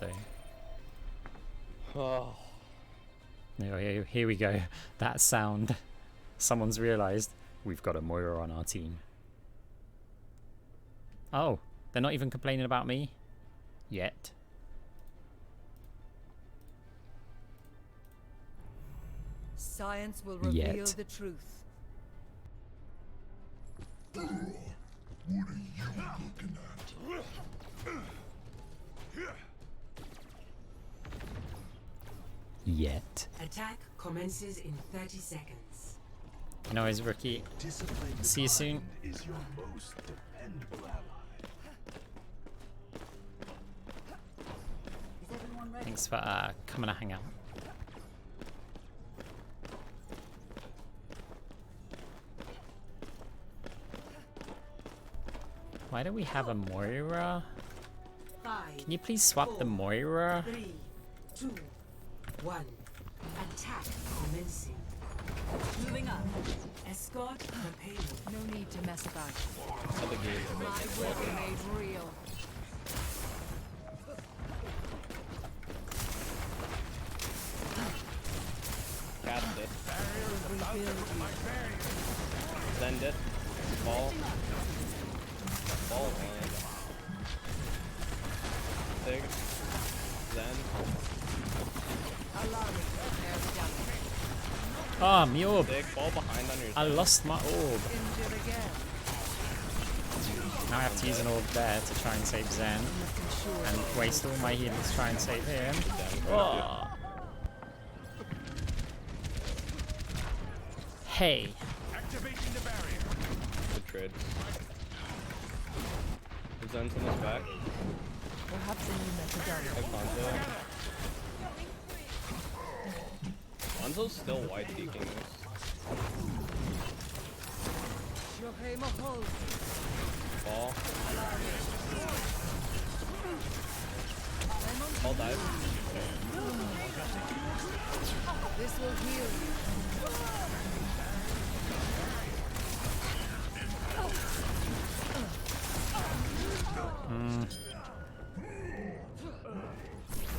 minions though. Oh. Here we go. That sound. Someone's realized we've got a Moira on our team. Oh, they're not even complaining about me yet. Science will reveal the truth. What are you looking at? Yet. Attack commences in 30 seconds. You know, his rookie. See you soon. Is your most dependable ally. Is everyone ready? Thanks for coming to hang out. Why do we have a Moira? 5, Can you please swap the Moira? 3, 2, 1. Attack commencing. Moving up. Escort the payload. No need to mess about. Other games are My making will trouble. made real. Cast it. Rebuild you. Send it. Ball. Ball land. Sig. Zen. Allow me to prepare the damage. Ah, my orb. Sig. Ball behind on your I Zen. lost my orb. Injured again. Now I have to use an orb there to try and save Zen. Making sure And waste all my healing to try and save him. Zen. Oh. Hey. Good trade. Zen's on his back. perhaps a new methodology. Hey, Fonzo. Fonzo's still white peeking this. Ball. Ball dive. This will heal you.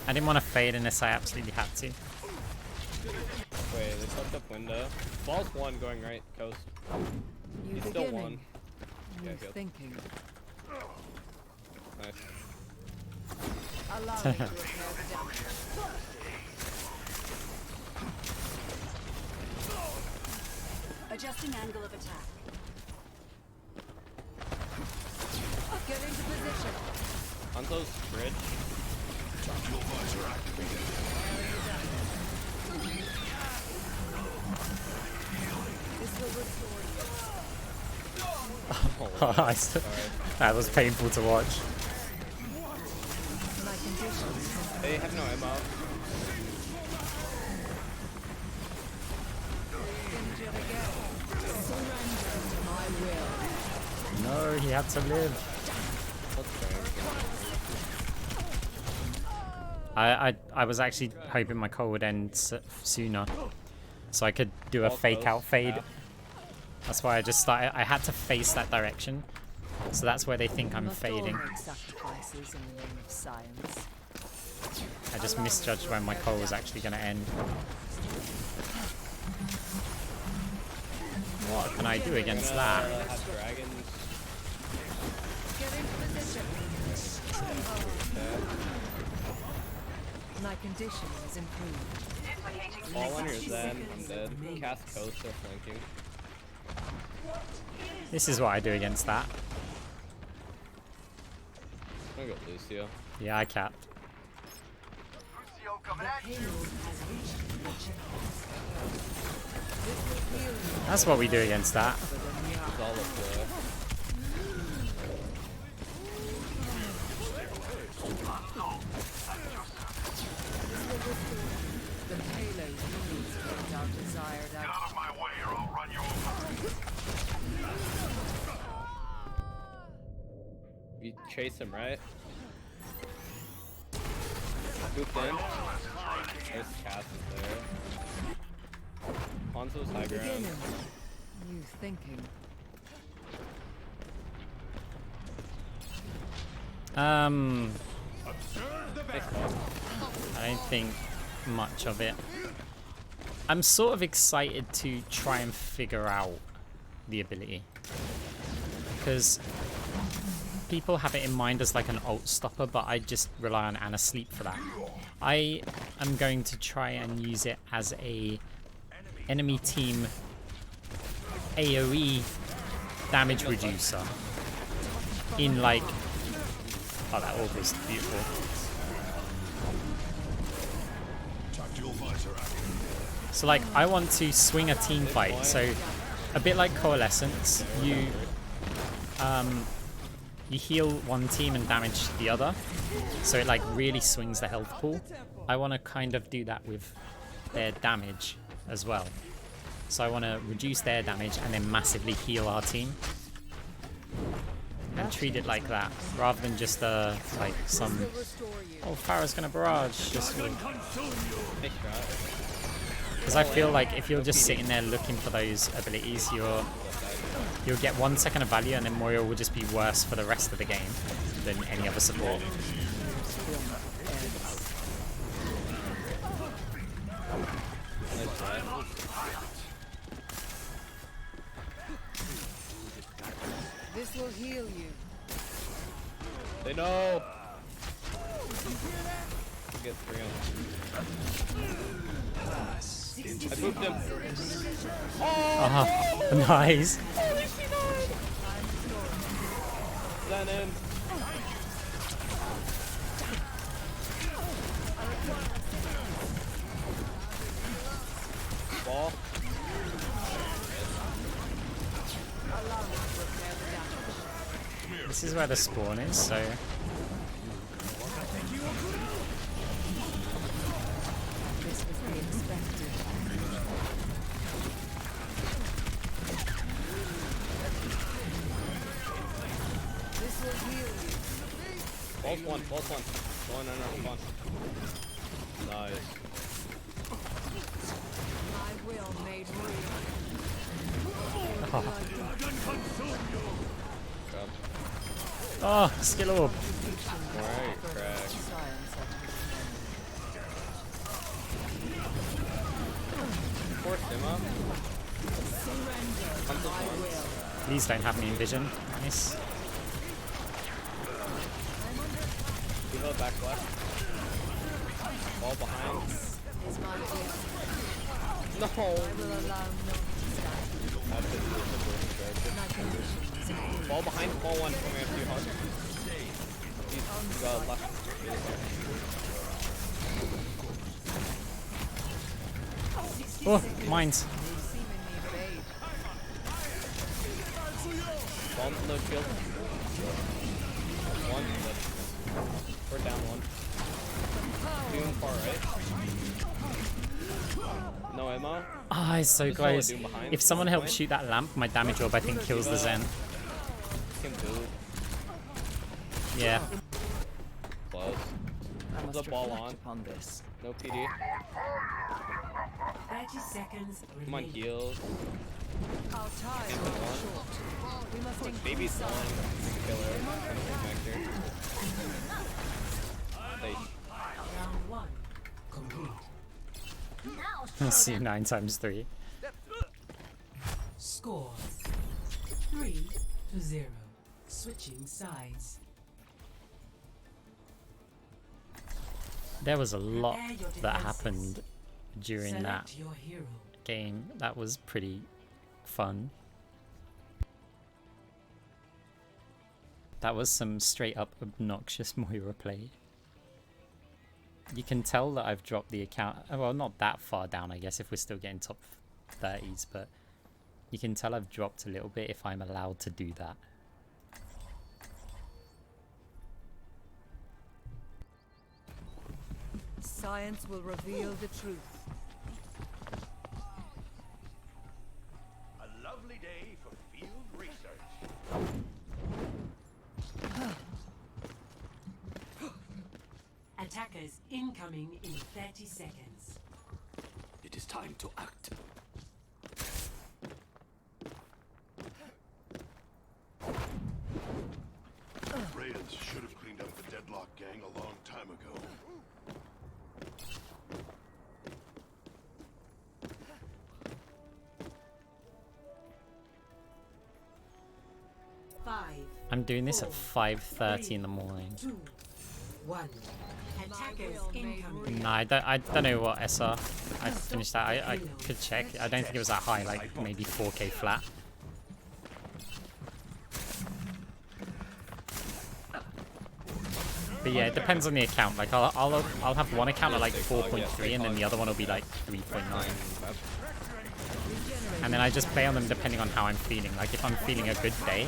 I didn't want to fade unless I absolutely had to. Wait, they fucked up window. Ball's one going right, coast. New He's still beginning. one. New Yeah, good. thinking. Nice. Allow me to repair the damage. Adjusting angle of attack. Get into position. Hanzo's bridge. This will restore That was painful to watch. you. My conditions. They have no ammo. Injured again. Surrender to my will. No, he had to live. Let's try. I was actually hoping my call would end sooner, so I could do a Ball fake close. out fade. Yeah. That's why I just started. I had to face that direction, so that's where they think I'm Must all fading. make sacrifices in the name of science. I just misjudged when my call was actually going to end. What can I do against Gonna that? have dragons. Get into position. My condition is improved. Ball on your Zen. I'm dead. Cast coast, they're flanking. This is what I do against that. I'm gonna go Lucio. Yeah, I capped. That's what we do against that. It's all up there. The payload needs our desired outcome. Out of my way or I'll run you over. You chase him, right? Booped in. There's cast is there. Hanzo's high ground. Beginning. New thinking. Nice ball. I don't think much of it. I'm sort of excited to try and figure out the ability, because people have it in mind as like an ult stopper, but I just rely on Anna Sleep for that. I am going to try and use it as a enemy team AoE damage reducer in like, oh, that orb was beautiful. Tactical visor active. So like, I want to swing a team fight, so a bit like Coalescence, you heal one team and damage the other, so it like really swings the health pool. I want to kind of do that with their damage as well. So I want to reduce their damage and then massively heal our team. And treat it like that, rather than just like some, oh, Farah's gonna barrage, just because I feel like if you're just sitting there looking for those abilities, you'll get 1 second of value, and then Moira will just be worse for the rest of the game than any other support. This will heal you. They know. Get 3 on. I booped him. Nice. Zen in. Ball. This is where the spawn is, so This was the expected. This will heal you. Ball's one. Ball's one. Going under one. Nice. My will made real. Job. oh, skill orb. Alright, crack. Force him up. Come to one. These don't have me in vision. Nice. Evo back left. Ball behind. Is my will. No. I will allow no stand. That's it. My conditions are Ball behind. Ball one. Coming after you hard. He's left. Oh, mines. seemingly evade. Ball no shield. One. We're down one. Doom far right. No ammo. Ah, it's so Just follow close. Doom behind. If someone helps Behind. shoot that lamp, my damage orb I think kills the Zen. Can do. Yeah. Close. I The must ball reflect on. upon this. No PD. 30 seconds Come on, remaining. heals. Our ties Can't are move on. short. We must Baby's increase on. Killer. Coming back here. They Round 1 complete. Let's see, 9 times 3. Scores 3-0. Switching sides. There was a lot Prepare your that defenses. happened during that Select your hero. game. That was pretty fun. That was some straight up obnoxious Moira play. You can tell that I've dropped the account. Well, not that far down, I guess, if we're still getting top 30s, but you can tell I've dropped a little bit if I'm allowed to do that. Science will reveal the truth. A lovely day for field research. Attackers incoming in 30 seconds. It is time to act. Reyes should have cleaned up the deadlock gang a long I'm doing this at 5:30 in the morning. 2, 1. Attackers incoming. No, I don't know what SR. I finished that. I could check. I don't think it was that high, like maybe 4K flat. But yeah, it depends on the account. Like I'll have one account at like 4.3 and then the other one will be like 3.9. And then I just play on them depending on how I'm feeling. Like if I'm feeling a good day,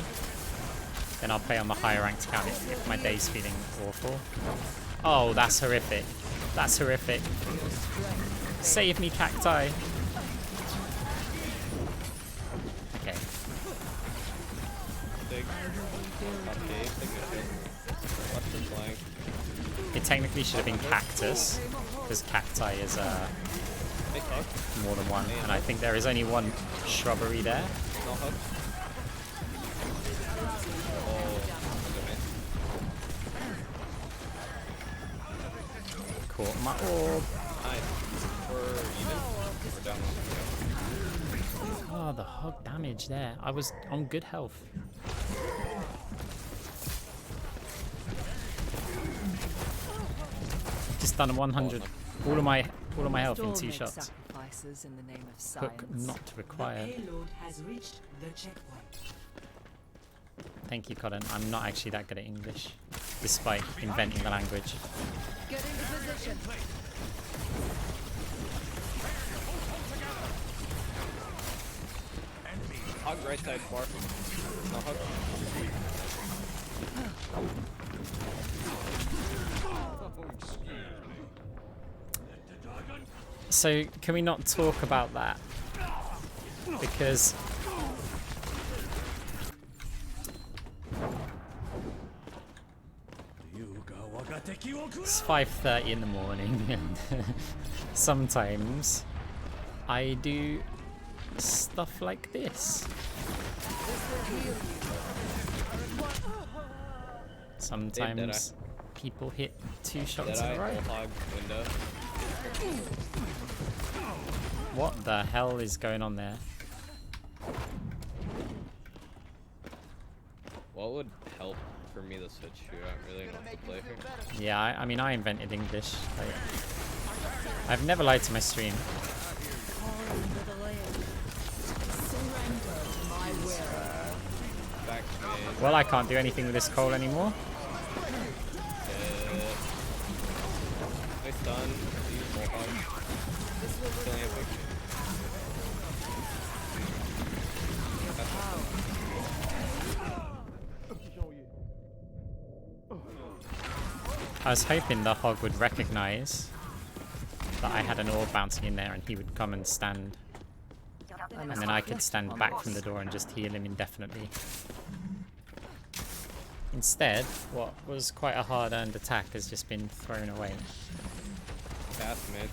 then I'll play on the higher ranked account if my day's feeling awful. Oh, that's horrific. That's horrific. Save me, cacti. Okay. It technically should have been cactus, because cacti is more than one, and I think there is only one shrubbery there. Caught my orb. Oh, the hog damage there. I was on good health. Just done 100. All of my health in 2 shots. Sacrifices in the name of Hook science. not required. The payload has reached the checkpoint. Thank you, Colin. I'm not actually that good at English, despite inventing the language. Get into position. Hog right side bar. No hug. So, can we not talk about that? Because it's 5:30 in the morning, and sometimes I do stuff like this. Sometimes people hit 2 shots in a row. Hog window. What the hell is going on there? What would help for me to switch to? I really want to play here. Yeah, I mean, I invented English. Like, I've never lied to my stream. Back mid. Well, I can't do anything with this coal anymore. Nice done. Use more hog. Killing epic. I was hoping the hog would recognize that I had an orb bouncing in there and he would come and stand. And then I could stand back from the door and just heal him indefinitely. Instead, what was quite a hard-earned attack has just been thrown away. Fast mid.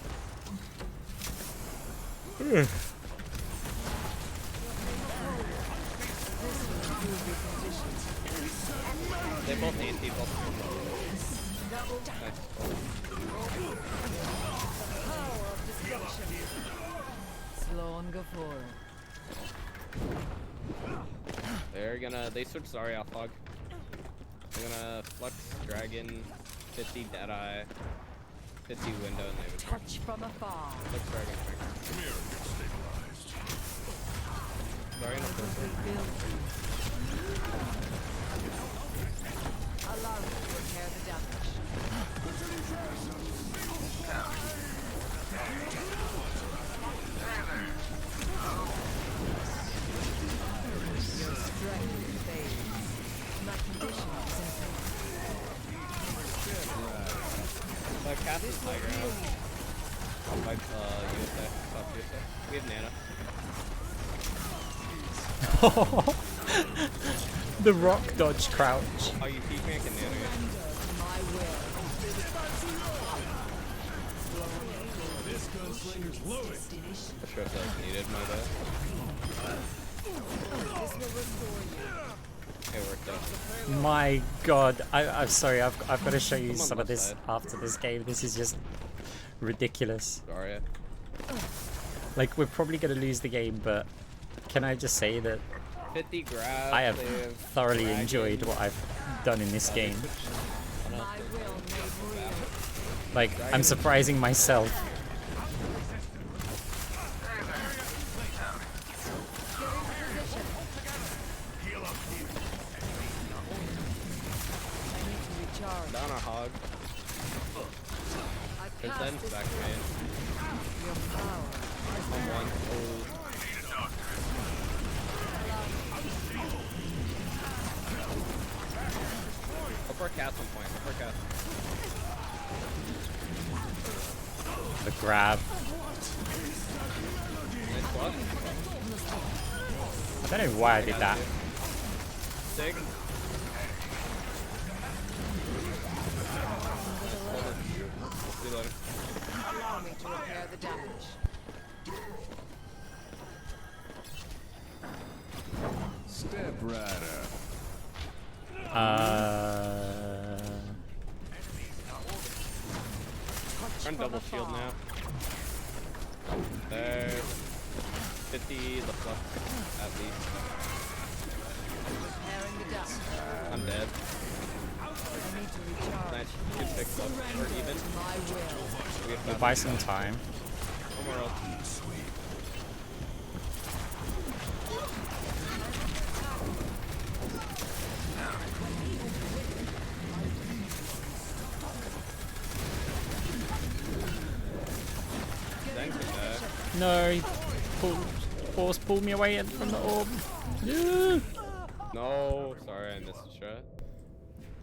They both need people. Nice. Slow and go forward. They switched Zarya off hog. They're gonna Flux Dragon, 50 Deadeye, 50 Window, and they would Touch from afar. Flux Dragon. Come here and get stabilized. Zarya in the first. Allow me to repair the damage. Your strength fades. My condition is improved. Cast is high ground. Like, USA. Top USA. We have Nana. The rock dodge crouch. Oh, you keep making Nana. My will. This gunslinger's loaded. The sure if that's needed, my bad. This will restore you. It worked out. My god, I'm sorry, I've got to show you Come on, some of left this side. after this game. This is just ridiculous. Zarya. Like, we're probably going to lose the game, but can I just say that 50 grabs. I have they thoroughly dragon. enjoyed what I've done in this game. I don't know. My will made real. Like, I'm surprising myself. Recharge. Down our hog. I There's cast them this back man. your power. On one. Oh. Upper cast on point. Upper cast. The grab. Nice block. I don't know why I did that. Sig. Reloading. Allow me to repair the damage. Step right up. Run double shield now. There. 50 the flux at least. Repairing the damage. I'm dead. I need to recharge. Nice. Good fix up. We're even. My will. We have We'll got buy some time. one more ult. Thanks for that. No, he pulled me away from the orb. No. No, sorry, I missed the shot.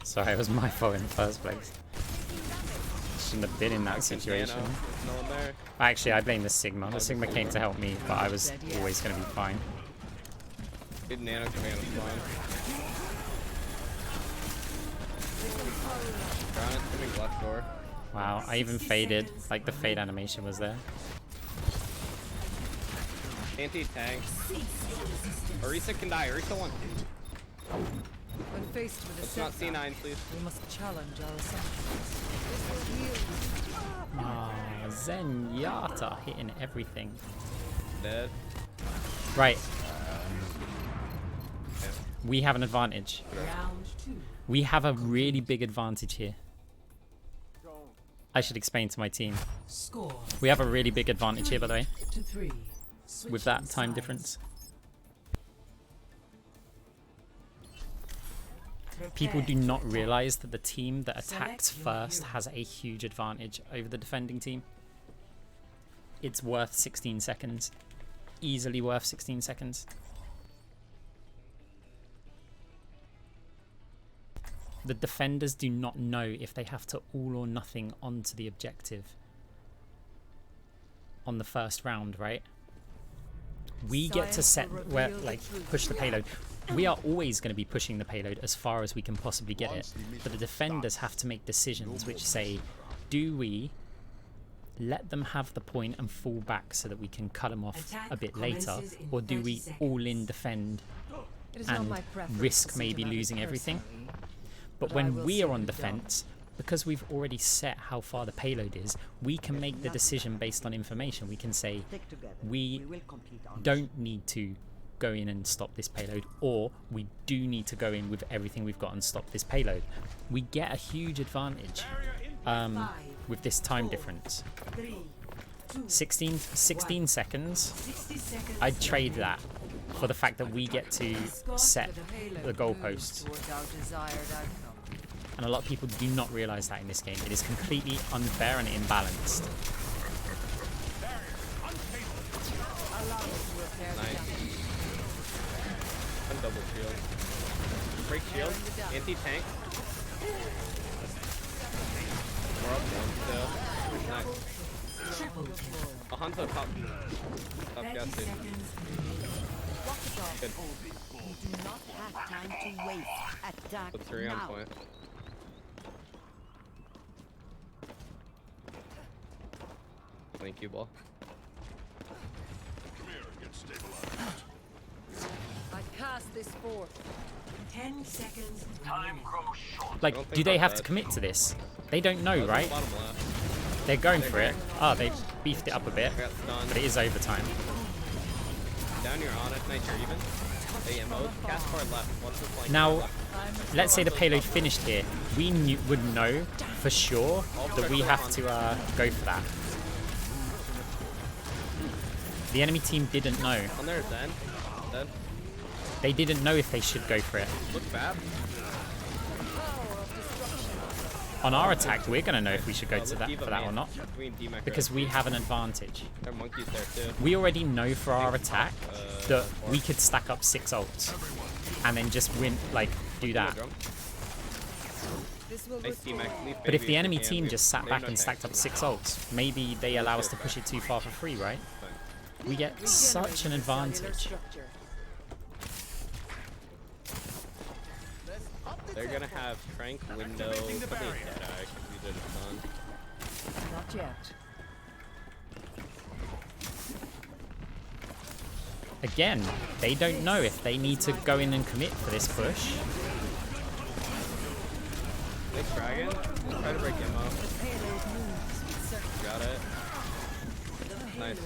Sorry, it was my fault in the first place. Shouldn't have been in that situation. Nano, there's no one there. Actually, I blame the Sigma. The Sigma came to help me, but I was always going to be fine. Good nano command is fine. Brian's coming left door. Wow, I even faded. Like, the fade animation was there. Anti-tank. Orisa can die. Orisa won. When faced with a Let's not setback, C9, please. we must challenge our assumptions. This will heal. Ah, Zenyatta hitting everything. Dead. Right. We have an advantage. Round 2. We have a really big advantage here. I should explain to my team. Score We have a really big advantage here, by the way, 2-3. with that time difference. People do not realize that the team that attacks first has a huge advantage over the defending team. It's worth 16 seconds. Easily worth 16 seconds. The defenders do not know if they have to all or nothing onto the objective on the first round, right? We get to set where, like, push the payload. We are always going to be pushing the payload as far as we can possibly get it, but the defenders have to make decisions which say, do we let them have the point and fall back so that we can cut them off a bit later, or do we all in defend It is not and my preference risk to see maybe another losing everything? personally, But but I when will we see are you on done. defense, because we've already set how far the payload is, we can make the decision based on information. We can say, we don't need to go in and stop this payload, or we do need to go in with everything we've got and stop this payload. We get a huge advantage with this time difference. 3, 2, 16 seconds, 60 seconds. I'd trade that for the fact that we get to set Payload the goalposts. moves toward our desired outcome. And a lot of people do not realize that in this game. It is completely unfair and imbalanced. Allow me to repair the Nice. damage. One double shield. Break shield. Anti-tank. We're up one still. Nice. Triple kill. A Hanzo top. Top 30 gas station. seconds. Good. We do not have time to waste. Attack So 3 on now. point. Thank you, ball. Come here, get stabilized. I cast this forth. 10 seconds. Like, don't do think they about have that. to commit to this? They don't know, That was right? Bottom left. They're going for it. Oh, they beefed it up a bit, I got stunned. but it is overtime. Down your on it. Nice, you're even. Hey, Mo, cast far left. What's the flank? Now, Left. let's say the payload finished here. We would know for sure that we have to go for that. The enemy team didn't know. On there, Zen. Dead. They didn't know if they should go for it. Look bad. On our attack, we're going to know if we should go to that for that or not, We and D-Mac because we have an advantage. There are monkeys there too. We already know for our attack that we could stack up 6 ults and then just win, like, do that. This will Nice D-Mac. Leave But if baby the enemy you can, team dude. just sat They back know and tanks. stacked up 6 ults, maybe they allow us to push it too far for free, right? We get such an advantage. They're gonna have Trank, Window, probably Deadeye, because we did a ton. not yet. Again, they don't know if they need to go in and commit for this push. Nice Dragon. Try to break him up. Got it. Nice.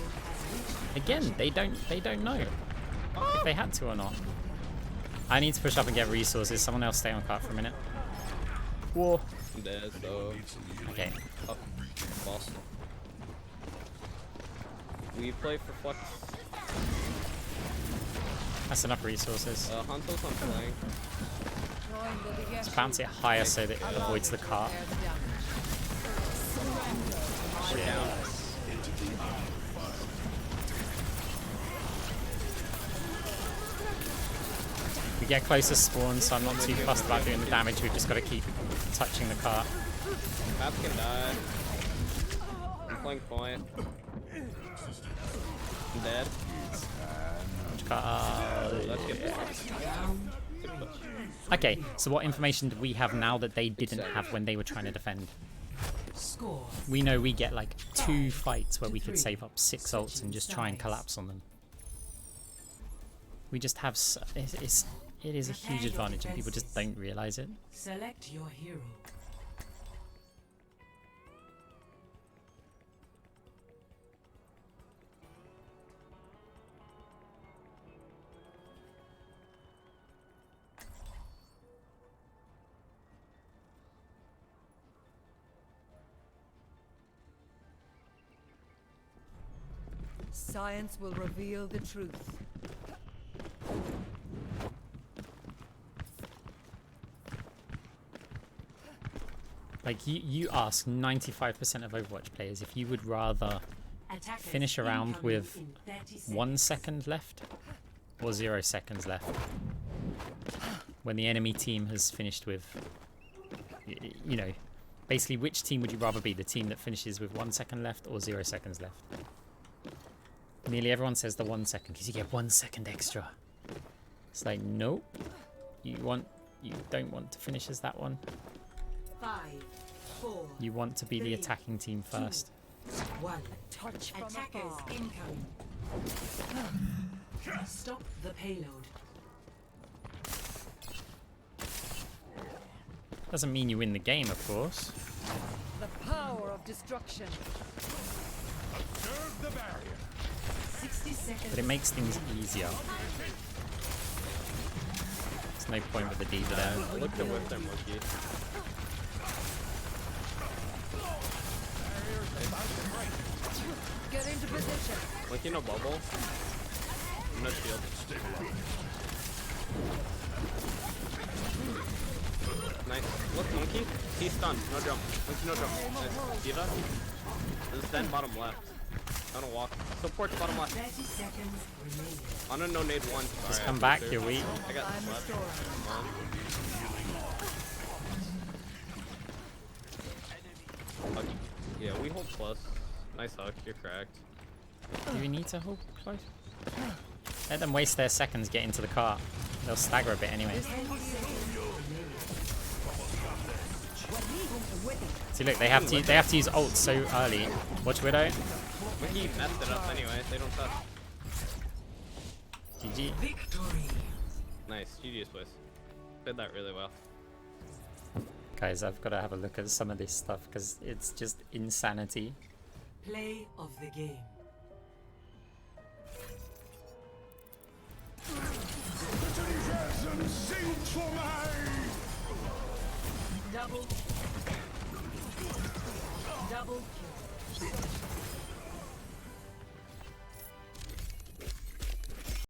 Again, they don't know if they had to or not. I need to push up and get resources. Someone else stay on cart for a minute. Whoa. I'm dead, so... Okay. Up. Lost. We play for Flex. That's enough resources. Hanzo's on flank. Let's bounce it higher so that it avoids the cart. We're down. We get closer to spawn, so I'm not too fussed about doing the damage. We've just got to keep touching the cart. Paps can die. I'm playing point. I'm dead. That's good. Okay, so what information do we have now that they didn't have when they were trying to defend? Score. We know we get like 2 fights where we could save up 6 ults and just try and collapse on them. We just have... It is a huge advantage and people just don't realise it. Select your hero. Science will reveal the truth. Like, you ask 95% of Overwatch players if you would rather Attackers finish a round incoming with in 30 seconds. 1 second left or 0 seconds left when the enemy team has finished with, you know, basically which team would you rather be, the team that finishes with 1 second left or 0 seconds left? Nearly everyone says the 1 second because you get 1 second extra. It's like, nope, you don't want to finish as that one. 5, 4, You want to be the attacking team first. 1. Touch from Attackers afar. incoming. Stop the payload. Doesn't mean you win the game, of course. The power of destruction. Observe the barrier. 60 seconds. But it makes things easier. There's no point with the diva there. I looked at whip their monkey. Get into position. Monkey no bubble. No shield. Nice. Look, monkey. He's stunned. No jump. Monkey, no jump. Nice. Diva. There's Zen bottom left. On a walk. Support bottom left. 30 seconds remaining. On a no nade 1. Just Alright, come back, there. you're weak. I got I'm left. restoring. Hug. Yeah, we hold plus. Nice hug. You're cracked. Do we need to hold close? Let them waste their seconds getting to the cart. They'll stagger a bit anyway. See, look, they have to use ult so early. Watch Widow. Monkey messed it up anyway. They don't touch. GG. Victory. Nice. GG's boys. Did that really well. Guys, I've got to have a look at some of this stuff because it's just insanity. Play of the game. Sing for me! Double kill.